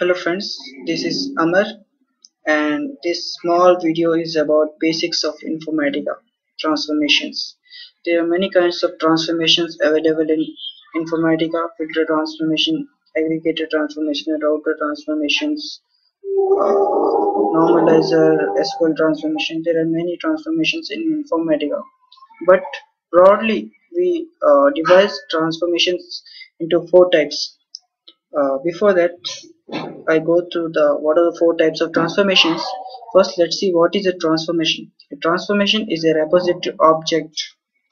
Hello friends, this is Amar and this small video is about basics of Informatica transformations. There are many kinds of transformations available in Informatica: filter transformation, aggregator transformation, router transformations, normalizer, SQL transformation. There are many transformations in Informatica, but broadly we divide transformations into four types. Before that, I go through the what are the four types of transformations. First, let's see what is a transformation. A transformation is a repository object.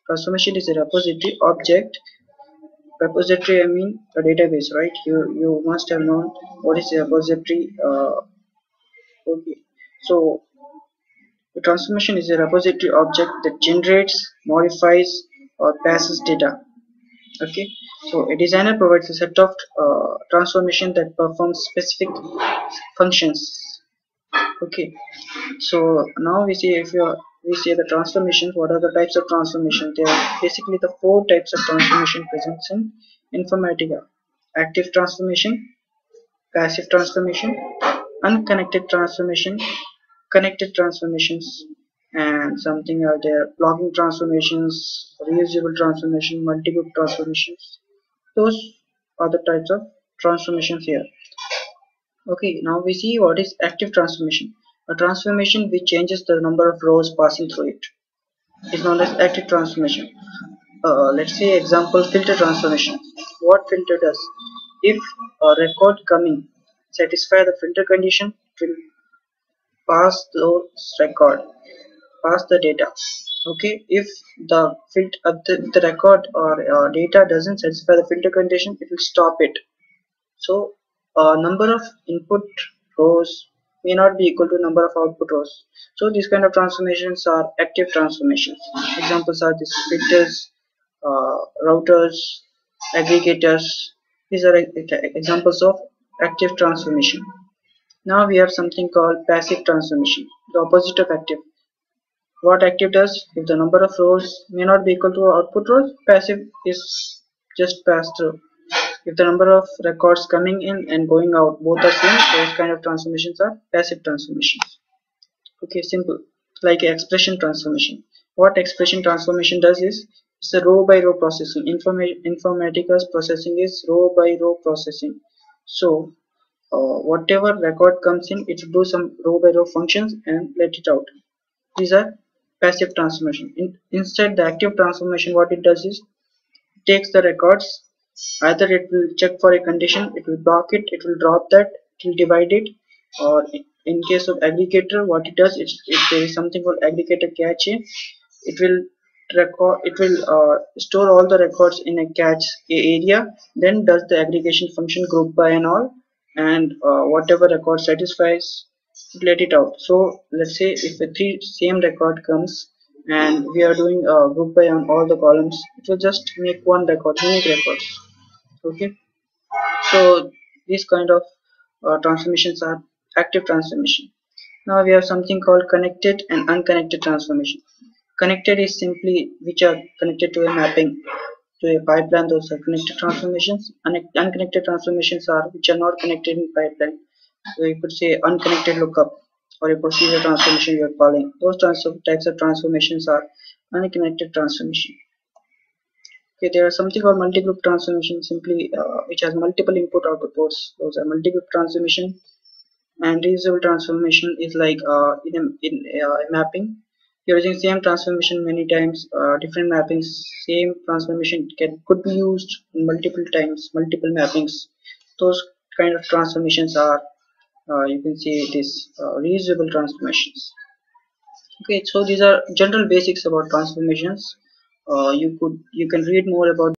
Transformation is a repository object. Repository, I mean a database, right? You must have known what is a repository. Okay, so a transformation is a repository object that generates, modifies, or passes data. Okay, so a designer provides a set of transformation that performs specific functions. Okay, so now we see the transformations. What are the types of transformation? There are basically the four types of transformation present in Informatica: active transformation, passive transformation, unconnected transformation, connected transformations, and something are there: blocking transformations, reusable transformation, multi-group transformations. Those are the types of transformations here. Okay, now we see what is active transformation. A transformation which changes the number of rows passing through it is known as active transformation. Let's say example, filter transformation. What filter does? If a record coming satisfy the filter condition, it will pass those record, pass the data. Okay, if the record or data doesn't satisfy the filter condition, it will stop it. So number of input rows may not be equal to number of output rows. So these kind of transformations are active transformations. Examples are these filters, routers, aggregators. These are examples of active transformation. Now we have something called passive transformation, the opposite of active. What active does? If the number of rows may not be equal to output rows, passive is just pass through. If the number of records coming in and going out both are same, those kind of transformations are passive transformations. Okay, simple. Like expression transformation. What expression transformation does is it's a row by row processing. Informatica's processing is row by row processing. So whatever record comes in, it will do some row by row functions and let it out. These are passive transformation. Instead, the active transformation, what it does is it takes the records. Either it will check for a condition, it will block it, it will drop that, it will divide it, or in case of aggregator, what it does is if there is something called aggregator cache, it will store all the records in a cache area, then does the aggregation function group by and all, and whatever record satisfies, let it out. So let's say if a three same record comes and we are doing a group by on all the columns, it will just make one record, unique records. Okay, so these kind of transformations are active transformation. Now we have something called connected and unconnected transformation. Connected is simply which are connected to a mapping, to a pipeline. Those are connected transformations. Unconnected transformations are which are not connected in pipeline. So you could say unconnected lookup or a procedure transformation you are calling. Those types of transformations are unconnected transformation. Okay, there are something called multi-group transformation, simply which has multiple input output ports. Those are multi-group transformation. And reusable transformation is like in a mapping. You're using same transformation many times, different mappings. Same transformation could be used multiple times, multiple mappings. Those kind of transformations are you can see it is reusable transformations. Okay, so these are general basics about transformations. You can read more about